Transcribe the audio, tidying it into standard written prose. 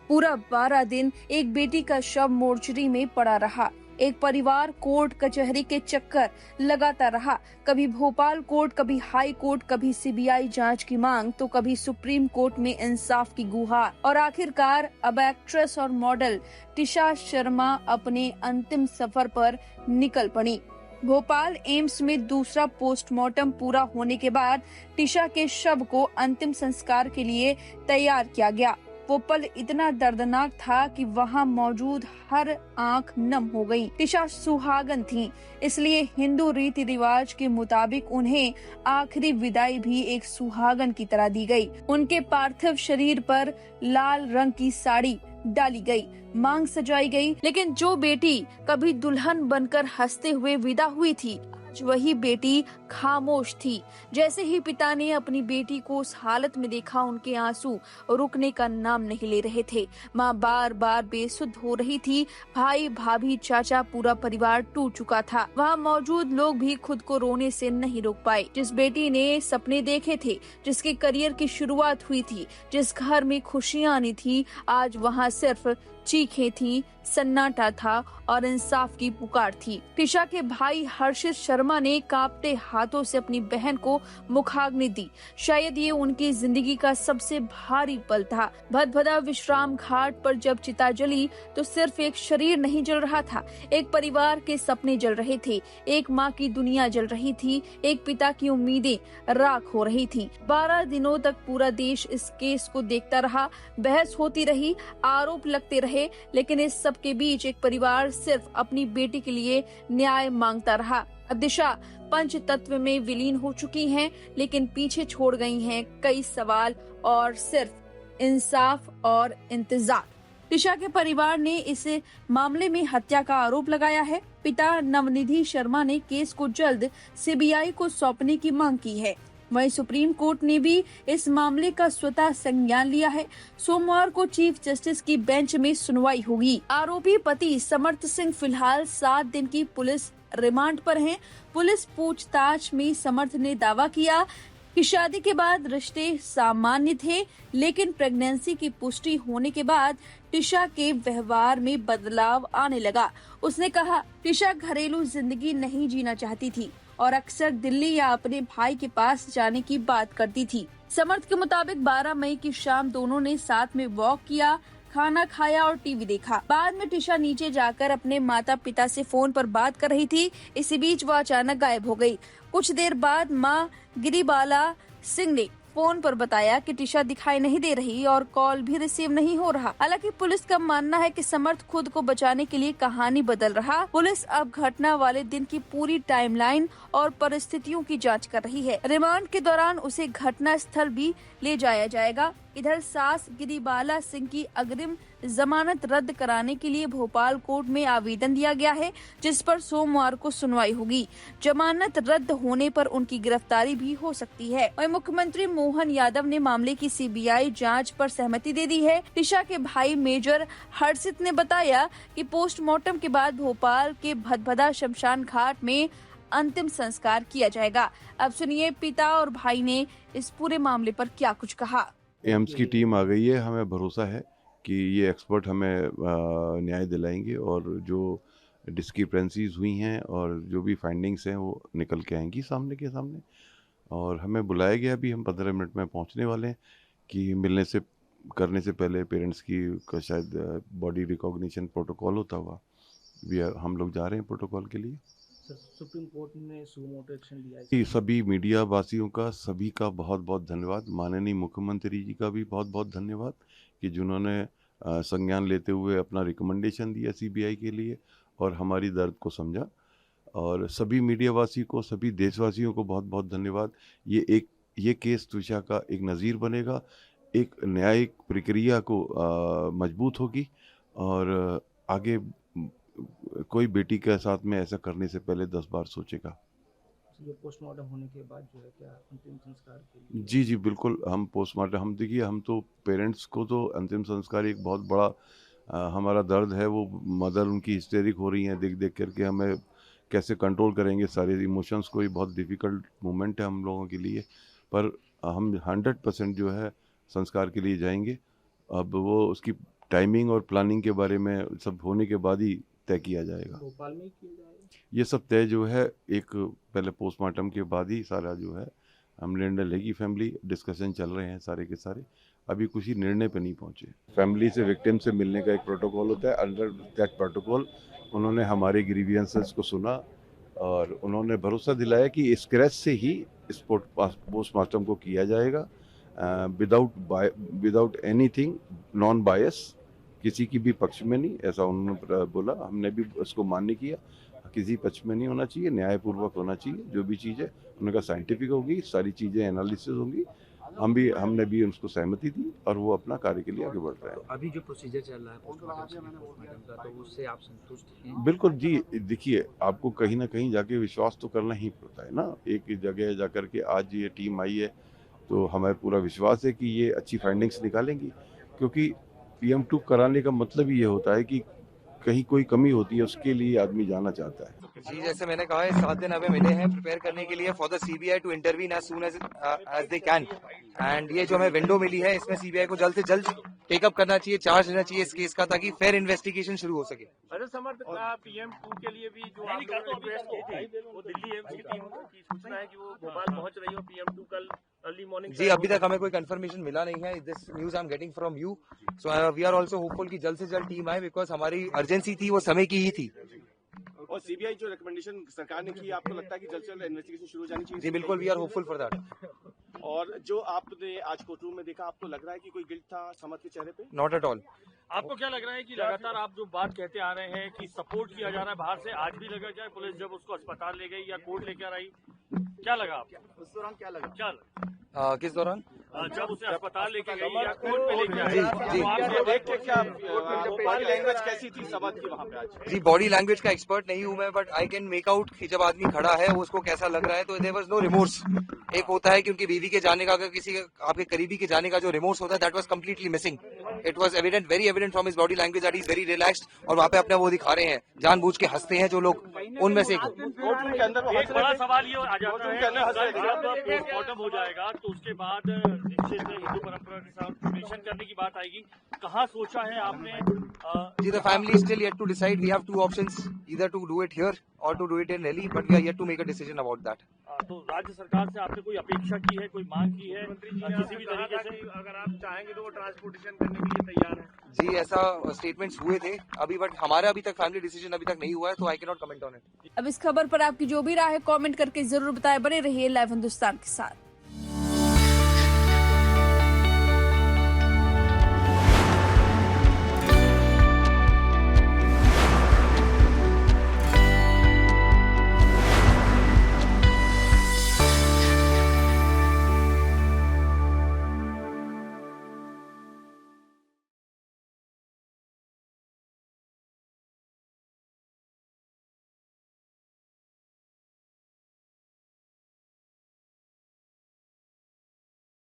पूरा 12 दिन एक बेटी का शव मोर्चरी में पड़ा रहा। एक परिवार कोर्ट कचहरी के चक्कर लगाता रहा। कभी भोपाल कोर्ट, कभी हाई कोर्ट, कभी सीबीआई जांच की मांग, तो कभी सुप्रीम कोर्ट में इंसाफ की गुहार। और आखिरकार अब एक्ट्रेस और मॉडल टिशा शर्मा अपने अंतिम सफर पर निकल पड़ी। भोपाल एम्स में दूसरा पोस्टमार्टम पूरा होने के बाद टिशा के शव को अंतिम संस्कार के लिए तैयार किया गया। वो पल इतना दर्दनाक था कि वहां मौजूद हर आंख नम हो गई। टिशा सुहागन थी, इसलिए हिंदू रीति रिवाज के मुताबिक उन्हें आखिरी विदाई भी एक सुहागन की तरह दी गई। उनके पार्थिव शरीर पर लाल रंग की साड़ी डाली गई, मांग सजाई गई। लेकिन जो बेटी कभी दुल्हन बनकर हंसते हुए विदा हुई थी, आज वही बेटी खामोश थी। जैसे ही पिता ने अपनी बेटी को उस हालत में देखा, उनके आंसू रुकने का नाम नहीं ले रहे थे। माँ बार बार बेसुध हो रही थी। भाई, भाभी, चाचा, पूरा परिवार टूट चुका था। वहाँ मौजूद लोग भी खुद को रोने से नहीं रोक पाए। जिस बेटी ने सपने देखे थे, जिसके करियर की शुरुआत हुई थी, जिस घर में खुशियाँ आनी थी, आज वहाँ सिर्फ चीखें थी, सन्नाटा था और इंसाफ की पुकार थी। टिशा के भाई हर्षित शर्मा ने कांपते हाथों से अपनी बहन को मुखाग्नि दी। शायद ये उनकी जिंदगी का सबसे भारी पल था। भदभदा विश्राम घाट पर जब चिता जली तो सिर्फ एक शरीर नहीं जल रहा था, एक परिवार के सपने जल रहे थे, एक माँ की दुनिया जल रही थी, एक पिता की उम्मीदें राख हो रही थी। 12 दिनों तक पूरा देश इस केस को देखता रहा, बहस होती रही, आरोप लगते रहे, लेकिन इस सब के बीच एक परिवार सिर्फ अपनी बेटी के लिए न्याय मांगता रहा। अब दिशा पंच तत्व में विलीन हो चुकी हैं, लेकिन पीछे छोड़ गई हैं कई सवाल और सिर्फ इंसाफ और इंतजार। टिशा के परिवार ने इस मामले में हत्या का आरोप लगाया है। पिता नवनिधि शर्मा ने केस को जल्द सीबीआई को सौंपने की मांग की है। वहीं सुप्रीम कोर्ट ने भी इस मामले का स्वतः संज्ञान लिया है। सोमवार को चीफ जस्टिस की बेंच में सुनवाई होगी। आरोपी पति समर्थ सिंह फिलहाल 7 दिन की पुलिस रिमांड पर हैं। पुलिस पूछताछ में समर्थ ने दावा किया कि शादी के बाद रिश्ते सामान्य थे, लेकिन प्रेगनेंसी की पुष्टि होने के बाद टिशा के व्यवहार में बदलाव आने लगा। उसने कहा, टिशा घरेलू जिंदगी नहीं जीना चाहती थी और अक्सर दिल्ली या अपने भाई के पास जाने की बात करती थी। समर्थ के मुताबिक 12 मई की शाम दोनों ने साथ में वॉक किया, खाना खाया और टीवी देखा। बाद में टिशा नीचे जाकर अपने माता पिता से फोन पर बात कर रही थी। इसी बीच वह अचानक गायब हो गई। कुछ देर बाद मां गिरिबाला सिंह ने फोन पर बताया कि टिशा दिखाई नहीं दे रही और कॉल भी रिसीव नहीं हो रहा। हालांकि पुलिस का मानना है कि समर्थ खुद को बचाने के लिए कहानी बदल रहा। पुलिस अब घटना वाले दिन की पूरी टाइमलाइन और परिस्थितियों की जांच कर रही है। रिमांड के दौरान उसे घटना स्थल भी ले जाया जाएगा। इधर सास गिरिबाला सिंह की अग्रिम जमानत रद्द कराने के लिए भोपाल कोर्ट में आवेदन दिया गया है, जिस पर सोमवार को सुनवाई होगी। जमानत रद्द होने पर उनकी गिरफ्तारी भी हो सकती है। वहीं मुख्यमंत्री मोहन यादव ने मामले की सीबीआई जांच पर सहमति दे दी है। टिशा के भाई मेजर हर्षित ने बताया कि पोस्टमार्टम के बाद भोपाल के भदभदा शमशान घाट में अंतिम संस्कार किया जाएगा। अब सुनिए पिता और भाई ने इस पूरे मामले पर क्या कुछ कहा। एम्स की टीम आ गई है। हमें भरोसा है कि ये एक्सपर्ट हमें न्याय दिलाएंगे और जो डिस्क्रिपेंसीज हुई हैं और जो भी फाइंडिंग्स हैं वो निकल के आएंगी सामने के सामने। और हमें बुलाया गया, अभी हम 15 मिनट में पहुंचने वाले हैं कि मिलने से करने से पहले पेरेंट्स की का शायद बॉडी रिकॉग्निशन प्रोटोकॉल होता हुआ हम लोग जा रहे हैं प्रोटोकॉल के लिए। सुप्रीम कोर्ट ने सुमोटो एक्शन लिया है। सभी मीडिया वासियों का, सभी का बहुत बहुत धन्यवाद। माननीय मुख्यमंत्री जी का भी बहुत बहुत धन्यवाद कि जिन्होंने संज्ञान लेते हुए अपना रिकमेंडेशन दिया सीबीआई के लिए और हमारी दर्द को समझा। और सभी मीडिया वासी को, सभी देशवासियों को बहुत बहुत धन्यवाद। ये केस टिशा का एक नज़ीर बनेगा, एक न्यायिक प्रक्रिया को मजबूत होगी और आगे कोई बेटी के साथ में ऐसा करने से पहले 10 बार सोचेगा। ये पोस्टमार्टम होने के बाद जो है क्या अंतिम संस्कार के लिए? जी बिल्कुल। हम पोस्टमार्टम, हम देखिए, हम तो पेरेंट्स को तो अंतिम संस्कार एक बहुत बड़ा हमारा दर्द है। वो मदर उनकी हिस्टेरिक हो रही हैं देख करके, हमें कैसे कंट्रोल करेंगे सारे इमोशंस को। ये बहुत डिफ़िकल्ट मोमेंट है हम लोगों के लिए, पर हम 100% जो है संस्कार के लिए जाएंगे अब वो उसकी टाइमिंग और प्लानिंग के बारे में सब होने के बाद ही तय किया जाएगा। भोपाल में ही किया जाएगा। ये सब तय जो है एक पहले पोस्टमार्टम के बाद ही सारा जो है हम निर्णय लेगी फैमिली। डिस्कशन चल रहे हैं सारे के सारे, अभी कुछ ही निर्णय पे नहीं पहुंचे। फैमिली से विक्टिम से मिलने का एक प्रोटोकॉल होता है। अंडर दैट प्रोटोकॉल उन्होंने हमारे ग्रीवियंसेस को सुना और उन्होंने भरोसा दिलाया कि स्क्रैच से ही इस पोस्टमार्टम को किया जाएगा, विदाउट एनीथिंग, नॉन बायस, किसी की भी पक्ष में नहीं, ऐसा उन्होंने बोला। हमने भी उसको मान्य किया, किसी पक्ष में नहीं होना चाहिए, न्यायपूर्वक होना चाहिए। जो भी चीज़ है उनका साइंटिफिक होगी, सारी चीज़ें एनालिसिस होंगी। हमने भी उसको सहमति दी और वो अपना कार्य के लिए आगे बढ़ रहे हैं। अभी जो प्रोसीजर चल रहा है पोस्टमार्टम का, तो उससे आप संतुष्ट हैं? बिल्कुल जी। देखिए, आपको कहीं ना कहीं जाके विश्वास तो करना ही पड़ता है ना। एक जगह जाकर के आज ये टीम आई है तो हमें पूरा विश्वास है कि ये अच्छी फाइंडिंग्स निकालेंगी, क्योंकि PM2 कराने का मतलब ये होता है कि कहीं कोई कमी होती है, उसके लिए आदमी जाना चाहता है। जी, जैसे मैंने कहा है 7 दिन हमें मिले हैं प्रिपेयर करने के लिए for the CBI to intervene as soon as they can. And ये जो हमें विंडो मिली है, इसमें CBI को जल्द से जल्द टेकअप करना चाहिए, चार्ज लेना चाहिए इस केस का, ताकि फेयर इन्वेस्टिगेशन शुरू हो सके। अजय समर्थ का PM2 के लिए भी जो आप लोगों ने रिक्वेस्ट की थी, वो दिल्ली एम्स की टीम की सूचना है कि वो भोपाल पहुंच रही हो PM2 कल अर्ली मॉर्निंग। जी, अभी तक हमें कोई कंफर्मेशन मिला नहीं है। This news I am getting from you, so we are also hopeful कि जल्द से जल्द टीम आए, बिकॉज हमारी अर्जेंसी थी, वो समय की ही थी। और CBI जो रिकमेंडेशन सरकार ने की, आपको लगता है कि जल्द से जल्द इन्वेस्टिगेशन शुरू हो जानी चाहिए? जी बिल्कुल, we are hopeful for that. और जो आपने आज कोर्टरूम में देखा, आपको लग रहा है कि कोई गिल्ट था समर्थ के चेहरे पे? Not at all. आपको क्या लग रहा है कि लगातार आप जो बात कहते आ रहे हैं कि सपोर्ट किया जा रहा है बाहर से, आज भी लगा जाए पुलिस जब उसको अस्पताल ले गई या कोर्ट लेकर आई, क्या लगा आपको उस दौरान क्या लगा? किस दौरान? जब उसे अस्पताल लेके गई या कोर्ट पे लेके आई, जी, तो आपको देख के क्या आप बॉडी लैंग्वेज कैसी थी समर्थ की वहाँ पे आज? जी, बॉडी लैंग्वेज का एक्सपर्ट नहीं हूं मैं, but I can make out कि जब आदमी खड़ा है वो उसको कैसा लग रहा है, तो देयर वाज नो रिमोर्स। एक होता है कि उनकी बीवी के जाने का, अगर किसी आपके करीबी के जाने का जो रिमोर्स होता है, that was completely missing. It was evident, very evident from his body language that he is very relaxed, और वहाँ पे अपने वो दिखा रहे हैं, जानबूझ के हंसते हैं जो लोग, उनमें से एक। कोर्टरूम के अंदर वो एक बड़ा सवाल ये आ जाता है अंदर हंस रहे कि थे। जब पोस्टमार्टम हो जाएगा तो उसके बाद निश्चित हिंदू परंपरा के साथ रिलेशन करने की बात आएगी। कहाँ सोचा है आपने? जी, the family is still yet to decide. We have two options, either to do it here or to do it in Delhi, but we are yet to make a decision about that. तो राज्य सरकार से आपने कोई अपेक्षा की है, कोई मांग की है किसी भी तरीके से? अगर आप चाहेंगे तो वो ट्रांसपोर्टेशन करने के लिए तैयार है। जी, ऐसा स्टेटमेंट्स हुए थे अभी, बट हमारा अभी तक फैमिली डिसीजन अभी तक नहीं हुआ है, तो I can not comment on it. अब इस खबर पर आपकी जो भी राय है कमेंट करके जरूर बताएं। बने रहिए लाइव हिंदुस्तान के साथ।